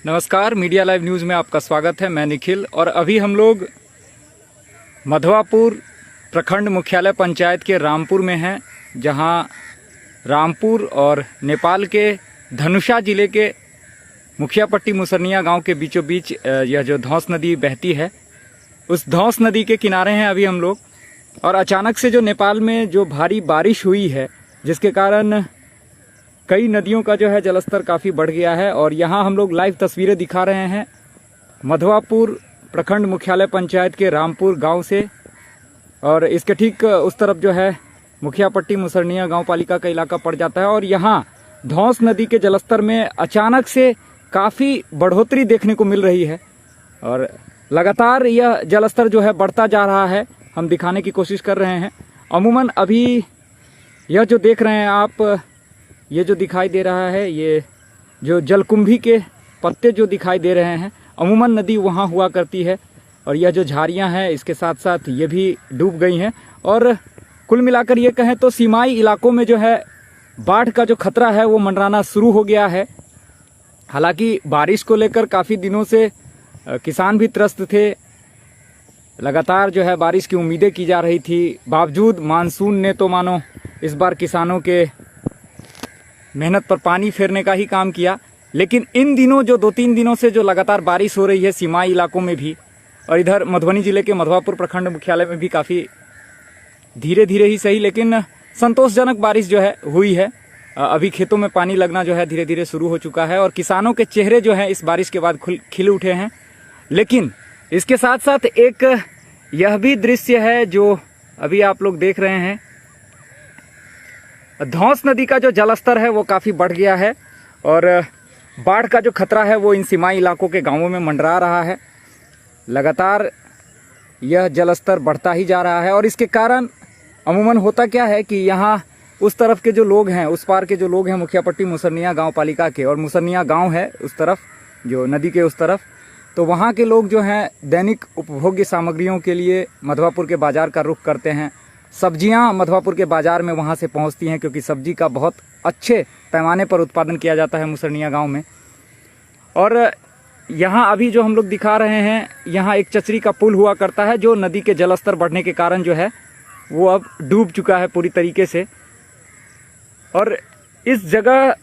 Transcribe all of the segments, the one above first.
नमस्कार, media live news में आपका स्वागत है। मैं निखिल और अभी हम लोग मधवापुर प्रखंड मुख्यालय पंचायत के रामपुर में हैं, जहां रामपुर और नेपाल के धनुषा जिले के मुखियापट्टी मुसरनिया गांव के बीचों बीच यह जो धौंस नदी बहती है, उस धौंस नदी के किनारे हैं अभी हम लोग। और अचानक से जो नेपाल में जो भारी बारिश हुई है, जिसके कारण कई नदियों का जो है जलस्तर काफ़ी बढ़ गया है। और यहाँ हम लोग लाइव तस्वीरें दिखा रहे हैं मधवापुर प्रखंड मुख्यालय पंचायत के रामपुर गांव से। और इसके ठीक उस तरफ जो है मुखियापट्टी मुसरनिया गांव पालिका का इलाका पड़ जाता है। और यहाँ धौंस नदी के जलस्तर में अचानक से काफ़ी बढ़ोतरी देखने को मिल रही है और लगातार यह जलस्तर जो है बढ़ता जा रहा है। हम दिखाने की कोशिश कर रहे हैं। अमूमन अभी यह जो देख रहे हैं आप, ये जो दिखाई दे रहा है, ये जो जलकुंभी के पत्ते जो दिखाई दे रहे हैं, अमूमन नदी वहाँ हुआ करती है। और यह जो झाड़ियाँ हैं, इसके साथ साथ ये भी डूब गई हैं। और कुल मिलाकर ये कहें तो सीमाई इलाकों में जो है बाढ़ का जो खतरा है वो मंडराना शुरू हो गया है। हालांकि बारिश को लेकर काफ़ी दिनों से किसान भी त्रस्त थे। लगातार जो है बारिश की उम्मीदें की जा रही थी, बावजूद मानसून ने तो मानो इस बार किसानों के मेहनत पर पानी फेरने का ही काम किया। लेकिन इन दिनों जो 2-3 दिनों से जो लगातार बारिश हो रही है सीमाई इलाकों में भी, और इधर मधुबनी जिले के मधवापुर प्रखंड मुख्यालय में भी काफ़ी धीरे धीरे ही सही लेकिन संतोषजनक बारिश जो है हुई है। अभी खेतों में पानी लगना जो है धीरे धीरे शुरू हो चुका है और किसानों के चेहरे जो हैं इस बारिश के बाद खिल उठे हैं। लेकिन इसके साथ साथ एक यह भी दृश्य है जो अभी आप लोग देख रहे हैं। धौंस नदी का जो जलस्तर है वो काफ़ी बढ़ गया है और बाढ़ का जो खतरा है वो इन सीमाई इलाकों के गांवों में मंडरा रहा है। लगातार यह जलस्तर बढ़ता ही जा रहा है और इसके कारण अमूमन होता क्या है कि यहाँ उस तरफ के जो लोग हैं, उस पार के जो लोग हैं मुखियापट्टी मुसरनिया गांव पालिका के, और मुसरनिया गांव है उस तरफ जो नदी के उस तरफ, तो वहाँ के लोग जो हैं दैनिक उपभोग्य सामग्रियों के लिए मधवापुर के बाज़ार का रुख करते हैं। सब्जियां मधवापुर के बाज़ार में वहां से पहुंचती हैं क्योंकि सब्जी का बहुत अच्छे पैमाने पर उत्पादन किया जाता है मुसरनिया गांव में। और यहां अभी जो हम लोग दिखा रहे हैं, यहां एक चचरी का पुल हुआ करता है जो नदी के जलस्तर बढ़ने के कारण जो है वो अब डूब चुका है पूरी तरीके से। और इस जगह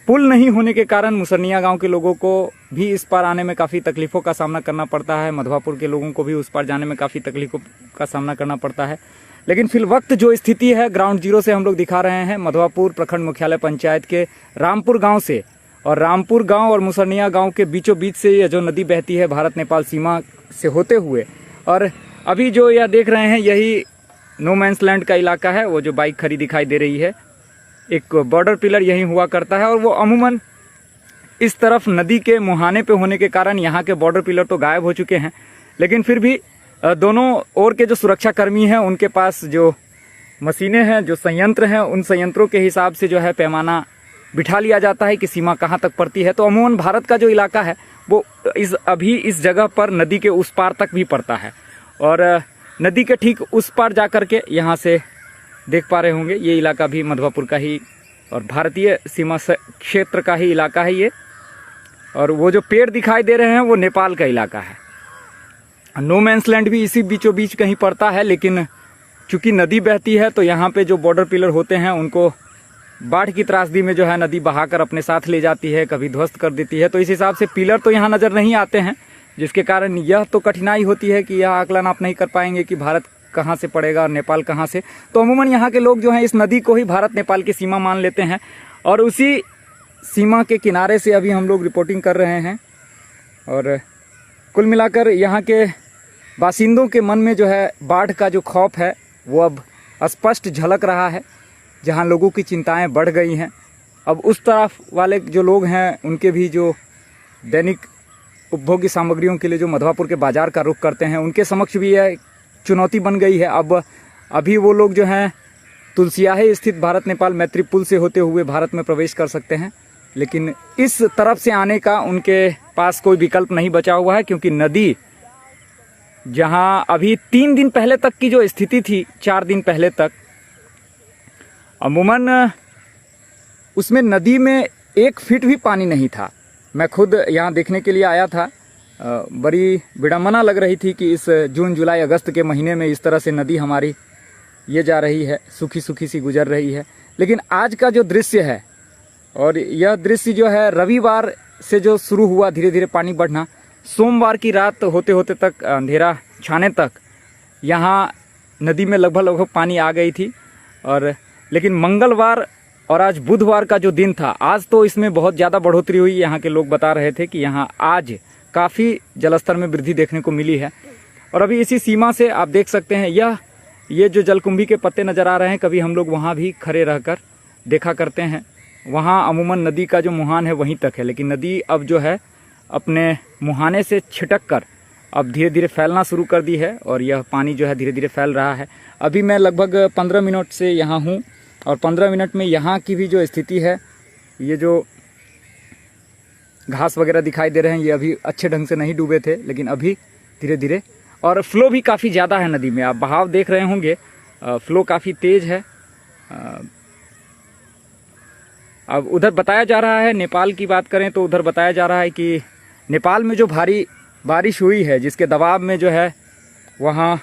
पुल नहीं होने के कारण मुसरनिया गांव के लोगों को भी इस पार आने में काफ़ी तकलीफ़ों का सामना करना पड़ता है। मधवापुर के लोगों को भी उस पार जाने में काफ़ी तकलीफ़ों का सामना करना पड़ता है। लेकिन फिल वक्त जो स्थिति है ग्राउंड जीरो से हम लोग दिखा रहे हैं मधवापुर प्रखंड मुख्यालय पंचायत के रामपुर गांव से। और रामपुर गांव और मुसरनिया गांव के बीचों बीच से यह जो नदी बहती है भारत नेपाल सीमा से होते हुए। और अभी जो यह देख रहे हैं यही नो मैंस लैंड का इलाका है। वो जो बाइक खड़ी दिखाई दे रही है, एक बॉर्डर पिलर यहीं हुआ करता है और वो अमूमन इस तरफ नदी के मुहाने पे होने के कारण यहाँ के बॉर्डर पिलर तो गायब हो चुके हैं। लेकिन फिर भी दोनों ओर के जो सुरक्षा कर्मी हैं उनके पास जो मशीनें हैं, जो संयंत्र हैं, उन संयंत्रों के हिसाब से जो है पैमाना बिठा लिया जाता है कि सीमा कहाँ तक पड़ती है। तो अमूमन भारत का जो इलाका है वो अभी इस जगह पर नदी के उस पार तक भी पड़ता है। और नदी के ठीक उस पार जा कर के यहाँ से देख पा रहे होंगे ये इलाका भी मधवापुर का ही और भारतीय सीमा क्षेत्र का ही इलाका है ये। और वो जो पेड़ दिखाई दे रहे हैं वो नेपाल का इलाका है। नो मैंस लैंड भी इसी बीचों बीच कहीं पड़ता है। लेकिन चूंकि नदी बहती है तो यहाँ पे जो बॉर्डर पिलर होते हैं उनको बाढ़ की त्रासदी में जो है नदी बहाकर अपने साथ ले जाती है, कभी ध्वस्त कर देती है। तो इस हिसाब से पिलर तो यहाँ नज़र नहीं आते हैं, जिसके कारण यह तो कठिनाई होती है कि यह आकलन आप नहीं कर पाएंगे कि भारत कहाँ से पड़ेगा और नेपाल कहाँ से। तो अमूमन यहाँ के लोग जो हैं इस नदी को ही भारत नेपाल की सीमा मान लेते हैं और उसी सीमा के किनारे से अभी हम लोग रिपोर्टिंग कर रहे हैं। और कुल मिलाकर यहाँ के बासिंदों के मन में जो है बाढ़ का जो खौफ है वो अब स्पष्ट झलक रहा है। जहाँ लोगों की चिंताएं बढ़ गई हैं, अब उस तरफ वाले जो लोग हैं उनके भी जो दैनिक उपभोग्य सामग्रियों के लिए जो मधवापुर के बाज़ार का रुख करते हैं उनके समक्ष भी यह चुनौती बन गई है। अब अभी वो लोग जो हैं तुलसियाही स्थित भारत नेपाल मैत्री पुल से होते हुए भारत में प्रवेश कर सकते हैं, लेकिन इस तरफ से आने का उनके पास कोई विकल्प नहीं बचा हुआ है। क्योंकि नदी जहां अभी 3 दिन पहले तक की जो स्थिति थी, 4 दिन पहले तक, अमूमन उसमें नदी में 1 फीट भी पानी नहीं था। मैं खुद यहाँ देखने के लिए आया था। बड़ी विडम्बना लग रही थी कि इस जून जुलाई अगस्त के महीने में इस तरह से नदी हमारी ये जा रही है, सूखी सूखी सी गुजर रही है। लेकिन आज का जो दृश्य है, और यह दृश्य जो है रविवार से जो शुरू हुआ धीरे धीरे पानी बढ़ना, सोमवार की रात होते होते तक, अंधेरा छाने तक यहाँ नदी में लगभग पानी आ गई थी। और लेकिन मंगलवार और आज बुधवार का जो दिन था, आज तो इसमें बहुत ज़्यादा बढ़ोतरी हुई। यहाँ के लोग बता रहे थे कि यहाँ आज काफ़ी जलस्तर में वृद्धि देखने को मिली है। और अभी इसी सीमा से आप देख सकते हैं, ये जो जलकुंभी के पत्ते नज़र आ रहे हैं, कभी हम लोग वहाँ भी खड़े रहकर देखा करते हैं। वहाँ अमूमन नदी का जो मुहान है वहीं तक है, लेकिन नदी अब जो है अपने मुहाने से छिटक कर अब धीरे धीरे फैलना शुरू कर दी है, और यह पानी जो है धीरे धीरे फैल रहा है। अभी मैं लगभग 15 मिनट से यहाँ हूँ, और 15 मिनट में यहाँ की भी जो स्थिति है, ये जो घास वगैरह दिखाई दे रहे हैं, ये अभी अच्छे ढंग से नहीं डूबे थे, लेकिन अभी धीरे धीरे, और फ्लो भी काफ़ी ज़्यादा है नदी में। आप बहाव देख रहे होंगे, फ्लो काफ़ी तेज़ है। अब उधर बताया जा रहा है, नेपाल की बात करें तो उधर बताया जा रहा है कि नेपाल में जो भारी बारिश हुई है, जिसके दबाव में जो है वहाँ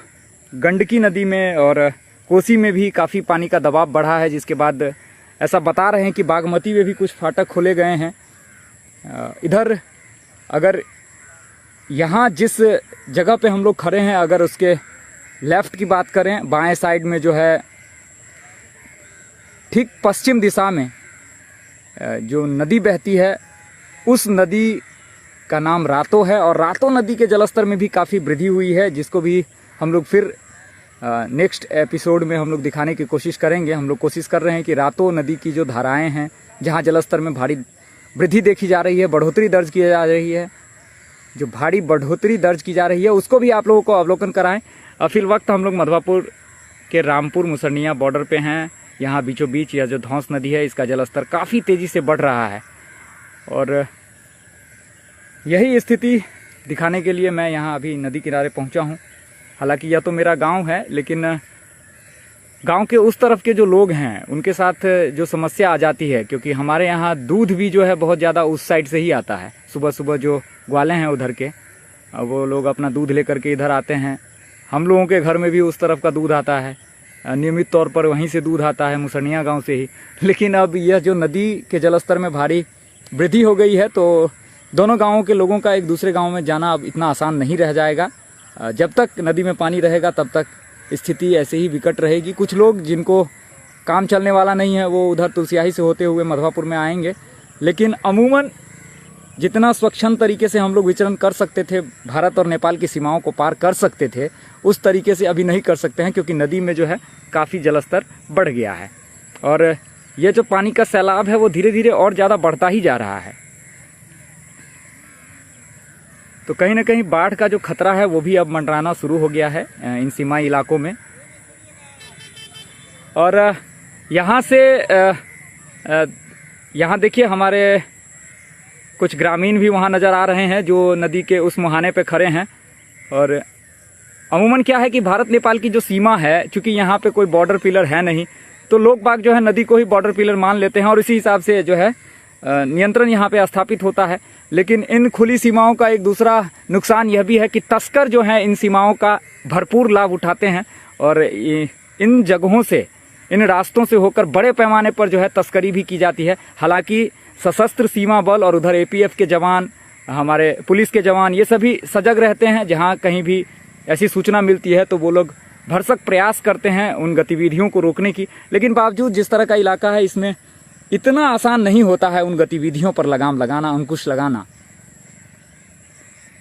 गंडकी नदी में और कोसी में भी काफ़ी पानी का दबाव बढ़ा है, जिसके बाद ऐसा बता रहे हैं कि बागमती में भी कुछ फाटक खोले गए हैं। इधर अगर यहाँ जिस जगह पे हम लोग खड़े हैं, अगर उसके लेफ़्ट की बात करें, बाएं साइड में जो है ठीक पश्चिम दिशा में जो नदी बहती है, उस नदी का नाम रातो है। और रातो नदी के जलस्तर में भी काफ़ी वृद्धि हुई है, जिसको भी हम लोग फिर नेक्स्ट एपिसोड में हम लोग दिखाने की कोशिश करेंगे। हम लोग कोशिश कर रहे हैं कि रातो नदी की जो धाराएं हैं, जहां जलस्तर में भारी वृद्धि देखी जा रही है, बढ़ोतरी दर्ज की जा रही है, जो भारी बढ़ोतरी दर्ज की जा रही है, उसको भी आप लोगों को अवलोकन कराएं। फिल वक्त हम लोग मधवापुर के रामपुर मुसरनिया बॉर्डर पे हैं। यहाँ बीचों बीच यह जो धौंस नदी है, इसका जलस्तर काफ़ी तेज़ी से बढ़ रहा है, और यही स्थिति दिखाने के लिए मैं यहाँ अभी नदी किनारे पहुँचा हूँ। हालांकि यह तो मेरा गांव है, लेकिन गांव के उस तरफ के जो लोग हैं उनके साथ जो समस्या आ जाती है, क्योंकि हमारे यहाँ दूध भी जो है बहुत ज़्यादा उस साइड से ही आता है। सुबह सुबह जो ग्वाले हैं उधर के, वो लोग अपना दूध लेकर के इधर आते हैं। हम लोगों के घर में भी उस तरफ का दूध आता है, नियमित तौर पर वहीं से दूध आता है, मुसरनिया गाँव से ही। लेकिन अब यह जो नदी के जलस्तर में भारी वृद्धि हो गई है, तो दोनों गाँवों के लोगों का एक दूसरे गाँव में जाना अब इतना आसान नहीं रह जाएगा। जब तक नदी में पानी रहेगा तब तक स्थिति ऐसे ही विकट रहेगी। कुछ लोग जिनको काम चलने वाला नहीं है, वो उधर तुलसियाही से होते हुए मधवापुर में आएंगे, लेकिन अमूमन जितना स्वच्छंद तरीके से हम लोग विचरण कर सकते थे, भारत और नेपाल की सीमाओं को पार कर सकते थे, उस तरीके से अभी नहीं कर सकते हैं, क्योंकि नदी में जो है काफ़ी जलस्तर बढ़ गया है। और ये जो पानी का सैलाब है वो धीरे धीरे और ज़्यादा बढ़ता ही जा रहा है। तो कहीं ना कहीं बाढ़ का जो खतरा है वो भी अब मंडराना शुरू हो गया है इन सीमाई इलाकों में। और यहाँ से यहाँ देखिए, हमारे कुछ ग्रामीण भी वहाँ नज़र आ रहे हैं जो नदी के उस मुहाने पे खड़े हैं। और अमूमन क्या है कि भारत नेपाल की जो सीमा है, चूँकि यहाँ पे कोई बॉर्डर पिलर है नहीं, तो लोग बाग जो है नदी को ही बॉर्डर पिलर मान लेते हैं, और इसी हिसाब से जो है नियंत्रण यहाँ पे स्थापित होता है। लेकिन इन खुली सीमाओं का एक दूसरा नुकसान यह भी है कि तस्कर जो हैं इन सीमाओं का भरपूर लाभ उठाते हैं, और इन जगहों से, इन रास्तों से होकर बड़े पैमाने पर जो है तस्करी भी की जाती है। हालांकि सशस्त्र सीमा बल और उधर एपीएफ के जवान, हमारे पुलिस के जवान, ये सभी सजग रहते हैं। जहाँ कहीं भी ऐसी सूचना मिलती है तो वो लोग भरसक प्रयास करते हैं उन गतिविधियों को रोकने की। लेकिन बावजूद जिस तरह का इलाका है, इसमें इतना आसान नहीं होता है उन गतिविधियों पर लगाम लगाना, अंकुश लगाना।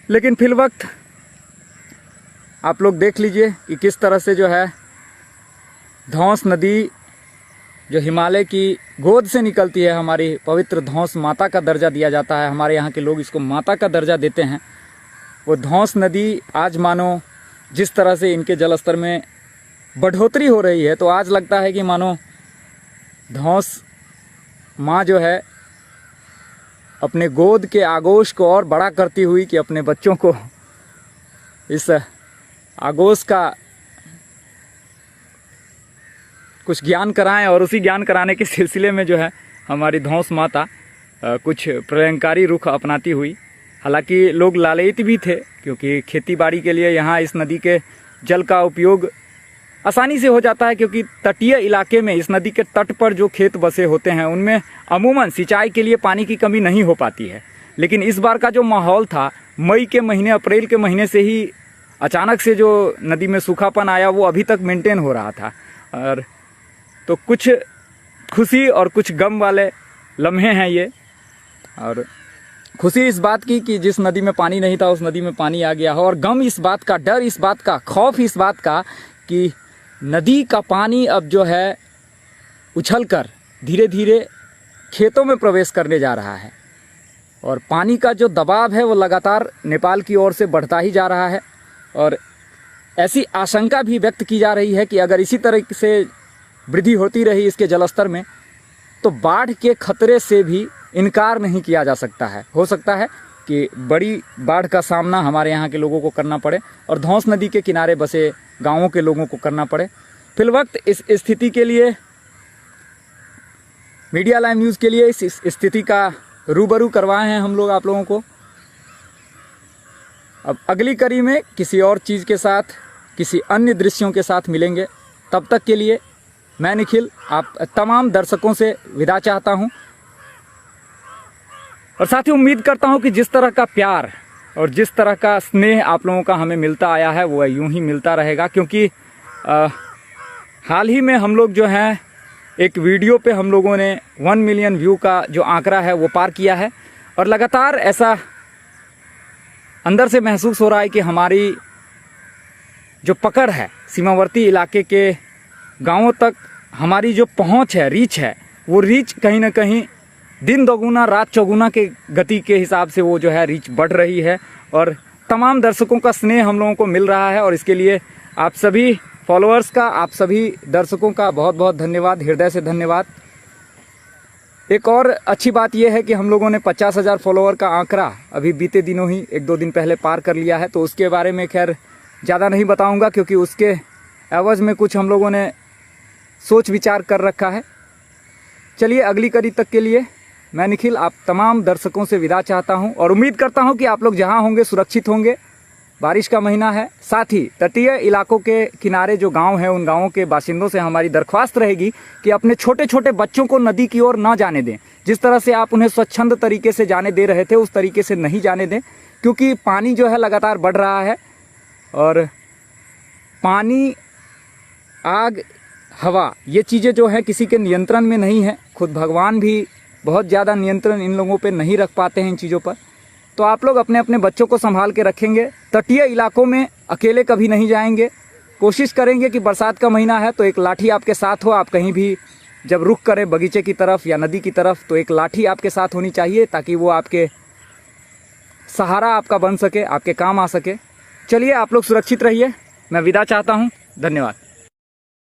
लेकिन फिल वक्त आप लोग देख लीजिए कि किस तरह से जो है धौंस नदी, जो हिमालय की गोद से निकलती है, हमारी पवित्र धौंस माता का दर्जा दिया जाता है। हमारे यहाँ के लोग इसको माता का दर्जा देते हैं। वो धौंस नदी आज मानो जिस तरह से इनके जलस्तर में बढ़ोतरी हो रही है, तो आज लगता है कि मानो धौंस माँ जो है अपने गोद के आगोश को और बड़ा करती हुई कि अपने बच्चों को इस आगोश का कुछ ज्ञान कराएं, और उसी ज्ञान कराने के सिलसिले में जो है हमारी धौंस माता कुछ प्रलयंकारी रुख अपनाती हुई। हालांकि लोग लालयित भी थे क्योंकि खेतीबाड़ी के लिए यहाँ इस नदी के जल का उपयोग आसानी से हो जाता है, क्योंकि तटीय इलाके में इस नदी के तट पर जो खेत बसे होते हैं उनमें अमूमन सिंचाई के लिए पानी की कमी नहीं हो पाती है। लेकिन इस बार का जो माहौल था, मई के महीने अप्रैल के महीने से ही अचानक से जो नदी में सूखापन आया वो अभी तक मेंटेन हो रहा था। और तो कुछ खुशी और कुछ गम वाले लम्हे हैं ये। और खुशी इस बात की कि जिस नदी में पानी नहीं था उस नदी में पानी आ गया हो, और गम इस बात का, डर इस बात का, खौफ इस बात का कि नदी का पानी अब जो है उछलकर धीरे धीरे खेतों में प्रवेश करने जा रहा है, और पानी का जो दबाव है वो लगातार नेपाल की ओर से बढ़ता ही जा रहा है। और ऐसी आशंका भी व्यक्त की जा रही है कि अगर इसी तरह से वृद्धि होती रही इसके जलस्तर में तो बाढ़ के खतरे से भी इनकार नहीं किया जा सकता है। हो सकता है कि बड़ी बाढ़ का सामना हमारे यहाँ के लोगों को करना पड़े और धौंस नदी के किनारे बसे गांवों के लोगों को करना पड़े। फिलवक्त इस स्थिति के लिए मीडिया लाइव न्यूज़ के लिए इस स्थिति का रूबरू करवाए हैं हम लोग आप लोगों को। अब अगली कड़ी में किसी और चीज़ के साथ, किसी अन्य दृश्यों के साथ मिलेंगे। तब तक के लिए मैं निखिल आप तमाम दर्शकों से विदा चाहता हूं, और साथ ही उम्मीद करता हूं कि जिस तरह का प्यार और जिस तरह का स्नेह आप लोगों का हमें मिलता आया है वो यूं ही मिलता रहेगा। क्योंकि हाल ही में हम लोग जो हैं एक वीडियो पे हम लोगों ने 1 मिलियन व्यू का जो आंकड़ा है वो पार किया है, और लगातार ऐसा अंदर से महसूस हो रहा है कि हमारी जो पकड़ है सीमावर्ती इलाके के गांवों तक, हमारी जो पहुंच है, रीच है, वो रीच कहीं ना कहीं दिन दोगुना रात चौगुना के गति के हिसाब से वो जो है रीच बढ़ रही है। और तमाम दर्शकों का स्नेह हम लोगों को मिल रहा है, और इसके लिए आप सभी फॉलोअर्स का, आप सभी दर्शकों का बहुत बहुत धन्यवाद, हृदय से धन्यवाद। एक और अच्छी बात यह है कि हम लोगों ने 50,000 फॉलोअर का आंकड़ा अभी बीते दिनों ही 1-2 दिन पहले पार कर लिया है। तो उसके बारे में खैर ज़्यादा नहीं बताऊंगा, क्योंकि उसके एवज में कुछ हम लोगों ने सोच विचार कर रखा है। चलिए अगली कड़ी तक के लिए मैं निखिल आप तमाम दर्शकों से विदा चाहता हूं, और उम्मीद करता हूं कि आप लोग जहां होंगे सुरक्षित होंगे। बारिश का महीना है, साथ ही तटीय इलाकों के किनारे जो गांव हैं उन गांवों के बाशिंदों से हमारी दरख्वास्त रहेगी कि अपने छोटे छोटे बच्चों को नदी की ओर ना जाने दें। जिस तरह से आप उन्हें स्वच्छंद तरीके से जाने दे रहे थे उस तरीके से नहीं जाने दें, क्योंकि पानी जो है लगातार बढ़ रहा है, और पानी, आग, हवा, ये चीज़ें जो हैं किसी के नियंत्रण में नहीं है। खुद भगवान भी बहुत ज़्यादा नियंत्रण इन लोगों पे नहीं रख पाते हैं इन चीज़ों पर। तो आप लोग अपने अपने बच्चों को संभाल के रखेंगे। तटीय इलाकों में अकेले कभी नहीं जाएंगे। कोशिश करेंगे कि बरसात का महीना है तो एक लाठी आपके साथ हो। आप कहीं भी जब रुख करें बगीचे की तरफ या नदी की तरफ तो एक लाठी आपके साथ होनी चाहिए, ताकि वो आपके सहारा आपका बन सके, आपके काम आ सके। चलिए आप लोग सुरक्षित रहिए। मैं विदा चाहता हूँ। धन्यवाद।